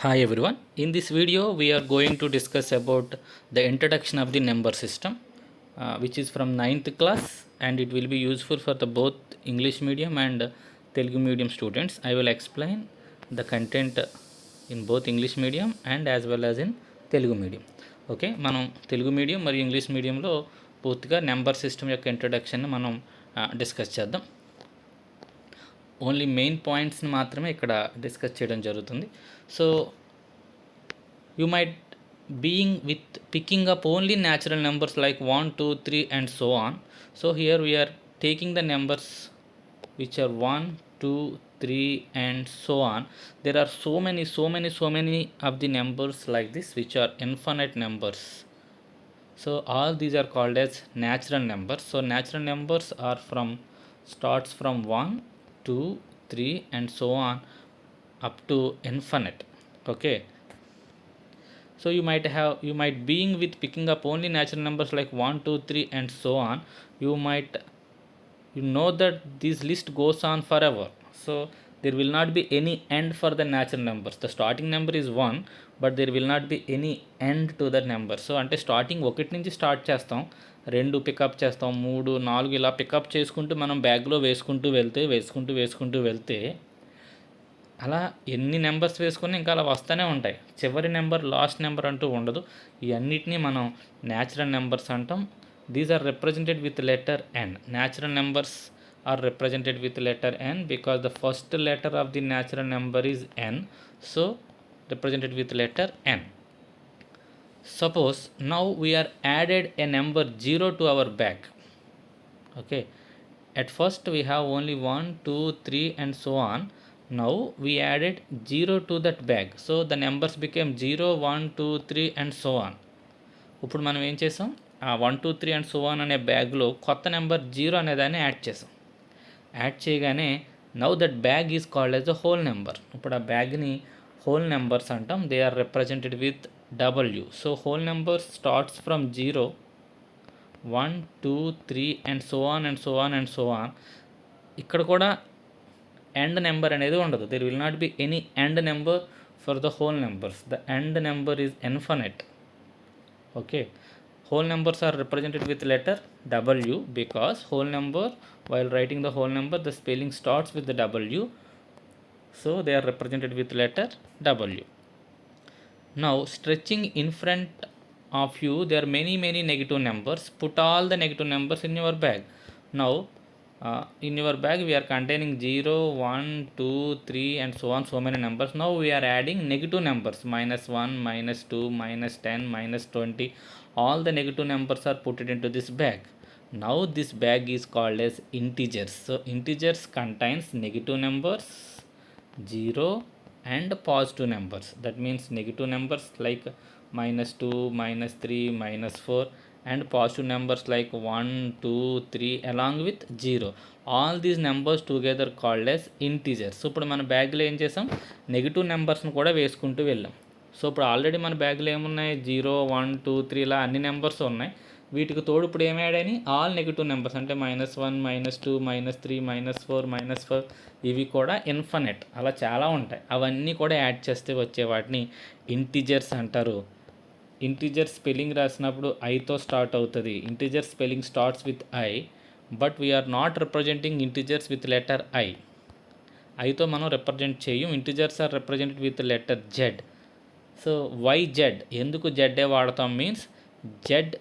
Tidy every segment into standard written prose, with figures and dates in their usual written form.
Hi everyone. In this video, we are going to discuss about the introduction of the number system, which is from ninth class, and it will be useful for the both English medium and Telugu medium students. I will explain the content in both English medium and as well as in Telugu medium. Okay, మనం Telugu medium మరియు English మీడియంలో పూర్తిగా number system యొక్క introduction మనం discuss చేద్దాం. Only main పాయింట్స్ని మాత్రమే ఇక్కడ డిస్కస్ చేయడం జరుగుతుంది. So you might being with picking up only natural numbers like 1 2 3 and so on. So here we are taking the numbers which are 1 2 3 and so on. There are so many of the numbers like this which are infinite numbers. So all these are called as natural numbers. So natural numbers are from starts from 1 2 3 and so on up to infinite. Okay, so you might being with picking up only natural numbers like 1 2 3 and so on. You know that this list goes on forever. So there will not be any end for the natural numbers. The starting number is 1, but there will not be any end to the number. So అంటే starting ఒకటి నుంచి start చేస్తాం, రెండు pickup చేస్తాం, మూడు నాలుగు ఇలా pickup చేసుకుంటూ మనం బ్యాగ్లో వేసుకుంటూ వెళ్తే అలా ఎన్ని నెంబర్స్ వేసుకుని ఇంకా అలా వస్తూనే ఉంటాయి. చివరి నెంబర్ లాస్ట్ నెంబర్ అంటూ ఉండదు. ఇవన్నిటినీ మనం న్యాచురల్ నెంబర్స్ అంటాం. These are represented with letter N. Natural numbers are represented with letter N because the first letter of the natural number is N. So represented with letter n. Suppose now we are added a number 0 to our bag. Okay, at first we have only 1 2 3 and so on. Now we added 0 to that bag, so the numbers became 0 1 2 3 and so on. ఇప్పుడు మనం ఏం చేసాం, ఆ 1 2 3 and so on అనే బ్యాగ్లో కొత్త number 0 అనేదాన్ని add చేసాం. యాడ్ చేయగానే now that bag is called as a whole number. ఇప్పుడు ఆ బ్యాగ్ని హోల్ నెంబర్స్ అంటాం. They are represented with W. So whole number starts from 0 1 2 3 and so on and so on and so on. ఇక్కడ కూడా end number అనేది ఉండదు. There will not be any end number for the whole numbers. The end number is infinite. Okay, whole numbers are represented with letter W because whole number, while writing the whole number, the spelling starts with the W, so they are represented with letter W. Now stretching in front of you there are many negative numbers. Put all the negative numbers in your bag. Now in your bag we are containing 0 1 2 3 and so on, so many numbers. Now we are adding negative numbers, -1 -2 -10 -20. All the negative numbers are put into this bag. Now this bag is called as integers. So integers contains negative numbers, 0 and positive numbers. That means negative numbers like -2 -3 -4 and positive numbers like 1 2 3 along with 0. All these numbers together called as integers. So ఇప్పుడు మన బ్యాగ్లో ఏం చేసాం, negative నెంబర్స్ని కూడా వేసుకుంటూ వెళ్ళాం. So ఇప్పుడు already మన బ్యాగ్లో ఏమున్నాయి, 0 1 2 3 ఇలా అన్ని నెంబర్స్ ఉన్నాయి. వీటికి తోడు ఇప్పుడు ఏమి యాడ్ అయినాయి, ఆల్ నెగిటివ్ నెంబర్స్ అంటే -1 -2 -3 -4 -4 ఇవి కూడా ఇన్ఫినిట్. అలా చాలా ఉంటాయి. అవన్నీ కూడా యాడ్ చేస్తే వచ్చే వాటిని ఇంటిజర్స్ అంటారు. ఇంటిజర్ స్పెల్లింగ్ రాసినప్పుడు ఐతో స్టార్ట్ అవుతుంది. Integer spelling starts with I, but we're not representing integers with letter I. ఐతో మనం రిప్రజెంట్ చేయం. Integers are represented with letter Z. So why Z, ఎందుకు జెడ్డే వాడతాం means Z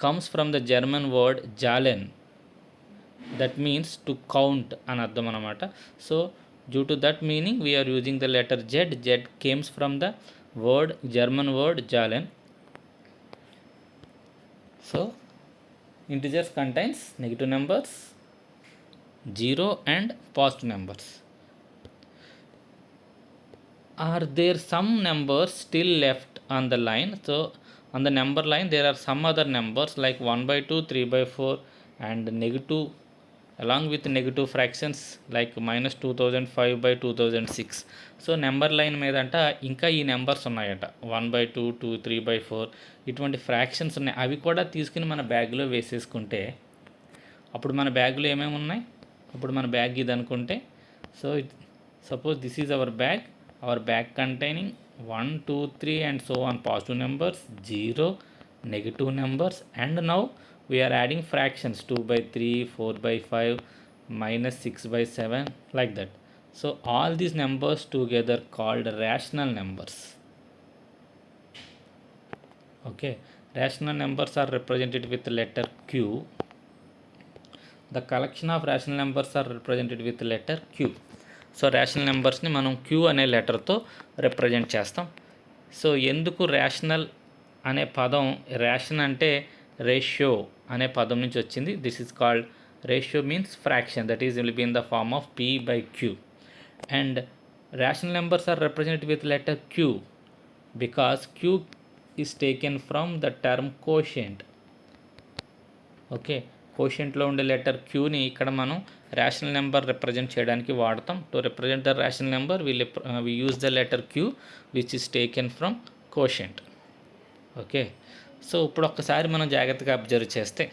comes from the German word Zahlen. That means to count అని అర్థం అనమాట. So due to that meaning we're using the letter Z. Z comes from the word, German word Zahlen. So integers contains negative numbers, 0 and positive numbers. Are there some numbers still left on the line? So on the number line there are some other numbers like 1/2 3/4 and negative along with negative fractions like -2005/2006. So number line మీదంట ఇంకా ఈ numbers ఉన్నాయట, 1/2 2 3/4 ఇటువంటి fractions ఉన్నాయి. అవి కూడా తీసుకుని మన బ్యాగ్లో వేసేసుకుంటే అప్పుడు మన బ్యాగ్లో ఏమేమి ఉన్నాయి, అప్పుడు మన బ్యాగ్ ఇది అనుకుంటే, so suppose this is our bag containing 1, 2, 3 and so on, positive numbers, 0, negative numbers, and now we are adding fractions, 2 by 3, 4 by 5, minus 6 by 7, like that. So all these numbers together called rational numbers. Okay, rational numbers are represented with letter Q. The collection of rational numbers are represented with letter Q. So rational నెంబర్స్ని మనం Q అనే లెటర్తో represent చేస్తాం. So ఎందుకు rational అనే పదం, ration అంటే ratio అనే పదం నుంచి వచ్చింది. This is called ratio means fraction, that is will be in the form of P by Q. And rational numbers are represented with letter Q because Q is taken from the term quotient. Okay, కోషియంట్లో ఉండే letter క్యూని ఇక్కడ మనం rational number represent చేయడానికి వాడతాం. To represent the rational number we use the letter q which is taken from quotient. Okay, so ఇప్పుడు ఒక్కసారి మనం జాగ్రత్తగా అబ్జర్వ్ చేస్తే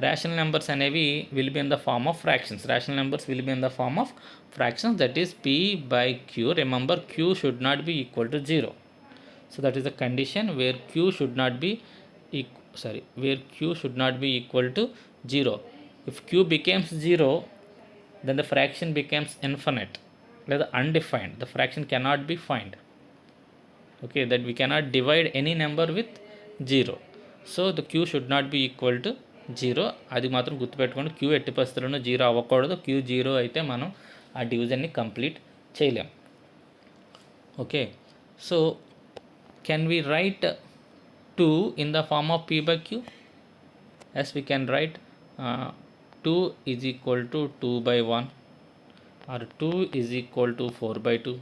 రేషనల్ నెంబర్స్ అనేవి will be in the form of fractions. Rational numbers will be in the form of fractions, that is p by q. Remember, q should not be equal to 0. So that is the condition where q should not be where q should not be equal to 0. If q becomes 0, then the fraction becomes infinite, like undefined. The fraction cannot be found. Okay, that we cannot divide any number with 0. So the q should not be equal to 0. అది మాత్రం గుర్తుపెట్టుకోండి, q ఎట్టి పరిస్థితుల్లోనూ 0 అవ్వకూడదు. q 0 అయితే మనం ఆ డివిజన్ని complete చేయలేం. Okay, so can we write 2 in the form of p by q? Yes, we can write 2 is equal to 2 by 1, or 2 is equal to 4 by 2,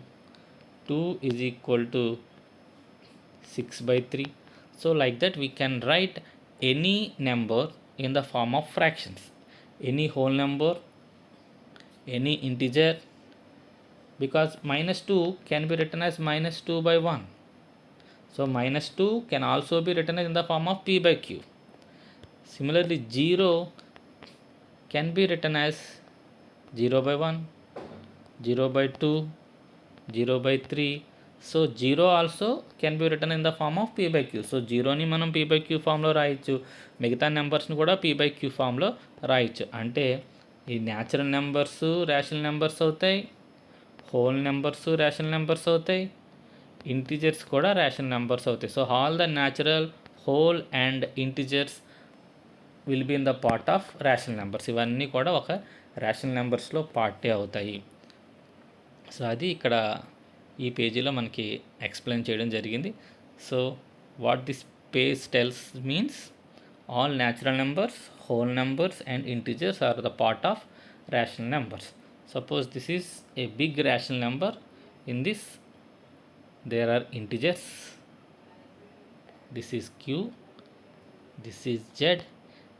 2 is equal to 6 by 3. So like that we can write any number in the form of fractions, any whole number, any integer, because minus 2 can be written as minus 2 by 1. So minus 2 can also be written in the form of p by q. Similarly, 0 can be written as 0 by 1, 0 by 2, 0 by 3. So 0 also can be written in the form of p by q. So 0ని మనం p by q ఫామ్లో రాయొచ్చు, మిగతా నెంబర్స్ని కూడా p by q ఫామ్లో రాయొచ్చు. అంటే ఈ natural numbers rational numbers అవుతాయి, హోల్ నెంబర్స్ రేషనల్ నెంబర్స్ అవుతాయి, ఇంటిజర్స్ కూడా రేషనల్ నెంబర్స్ అవుతాయి. So all the natural, whole and integers will be in the part of rational numbers. ఇవన్నీ కూడా ఒక రేషనల్ నెంబర్స్లో పార్టే అవుతాయి. సో అది ఇక్కడ ఈ పేజీలో మనకి ఎక్స్ప్లెయిన్ చేయడం జరిగింది. So what this page tells means all natural numbers, whole numbers and integers are the part of rational numbers. Suppose this is a big rational number. In this there are integers, this is q, this is z.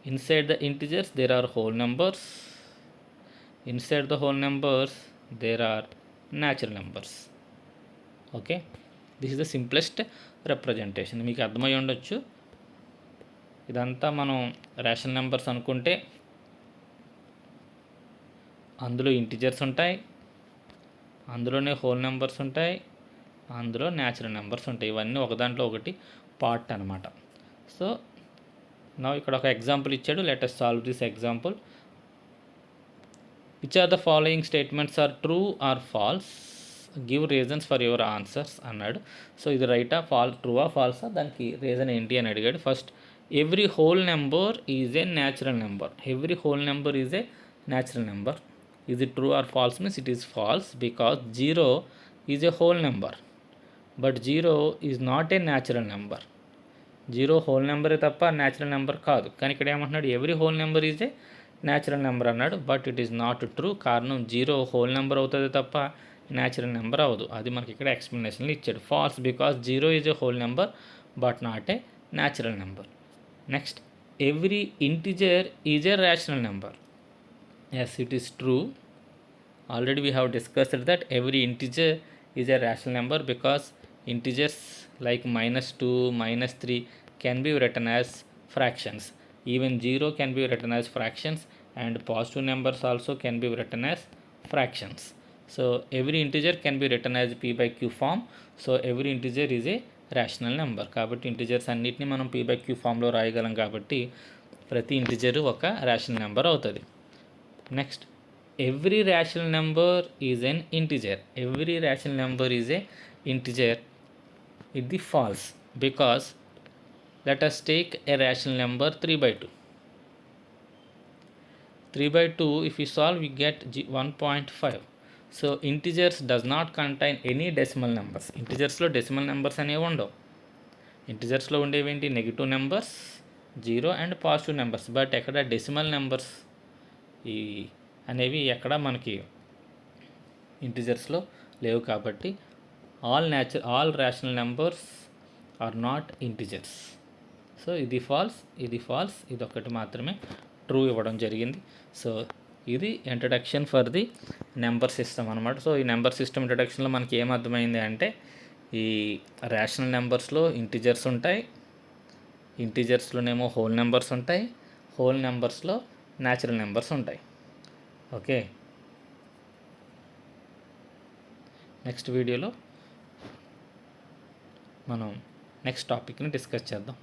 Inside the integers there are whole numbers, inside the whole numbers there are natural numbers. Okay, this is the simplest representation. మీకు అర్థమై ఉండొచ్చు. ఇదంతా మనం rational numbers అనుకుంటే అందులో integers ఉంటాయి, అందులోనే whole numbers ఉంటాయి, అందులో న్యాచురల్ నెంబర్స్ ఉంటాయి. ఇవన్నీ ఒకదాంట్లో ఒకటి పార్ట్ అనమాట. సో నా ఇక్కడ ఒక ఎగ్జాంపుల్ ఇచ్చాడు, let us solve this example. Which are the following statements are true or false, give reasons for your answers అన్నాడు. సో ఇది రైటా, ట్రూవా ఫాల్సా, దానికి రీజన్ ఏంటి అని అడిగాడు. First, every whole number is a natural number. Every whole number is a natural number. Is it true or false means it is false, because 0 is a whole number but 0 is not a natural number. 0 whole నెంబరే తప్ప natural number కాదు. కానీ ఇక్కడ ఏమంటున్నాడు, every whole number is a natural number అన్నాడు. But it is not true. కారణం 0 whole number అవుతుంది తప్ప న్యాచురల్ నెంబర్ అవ్వదు. అది మనకి ఇక్కడ ఎక్స్ప్లెనేషన్లో ఇచ్చాడు. False, because 0 is a whole number but not a natural number. Next, every integer is a rational number. Yes, it is true. Already we have discussed that every integer is a rational number because integers like -2, -3 can be written as fractions. Even 0 can be written as fractions and positive numbers also can be written as fractions. So every integer can be written as p by q form. So every integer is a rational number. కాబట్టి integers అన్నిటిని మనం p by q ఫామ్లో రాయగలం. కాబట్టి ప్రతి integer ఒక rational number అవుతుంది. Next, every rational number is an integer. Every rational number is a integer. ఇది false, because let us take a rational number 3 by 2. 3 by 2, if we solve, we get 1.5. So integers does not contain any decimal numbers. ఇంటిజర్స్లో decimal numbers అనేవి ఉండవు. ఇంటిజర్స్లో ఉండేవేంటి? Negative numbers, zero and positive numbers. But ఎక్కడ decimal numbers ఈ అనేవి ఎక్కడ మనకి ఇంటిజర్స్లో లేవు. కాబట్టి all rational numbers are not integers. So ఇది ఫాల్స్, ఇది ఫాల్స్, ఇది ఒకటి మాత్రమే ట్రూ ఇవ్వడం జరిగింది. సో ఇది introduction for the number system అనమాట. సో ఈ నెంబర్ సిస్టమ్ ఇంట్రడక్షన్లో మనకి ఏం అర్థమైంది అంటే, ఈ రేషనల్ నెంబర్స్లో ఇంటిజర్స్ ఉంటాయి, ఇంటిజర్స్లోనేమో హోల్ నెంబర్స్ ఉంటాయి, హోల్ నెంబర్స్లో న్యాచురల్ నెంబర్స్ ఉంటాయి. ఓకే, నెక్స్ట్ వీడియోలో మనం నెక్స్ట్ టాపిక్ని డిస్కస్ చేద్దాం.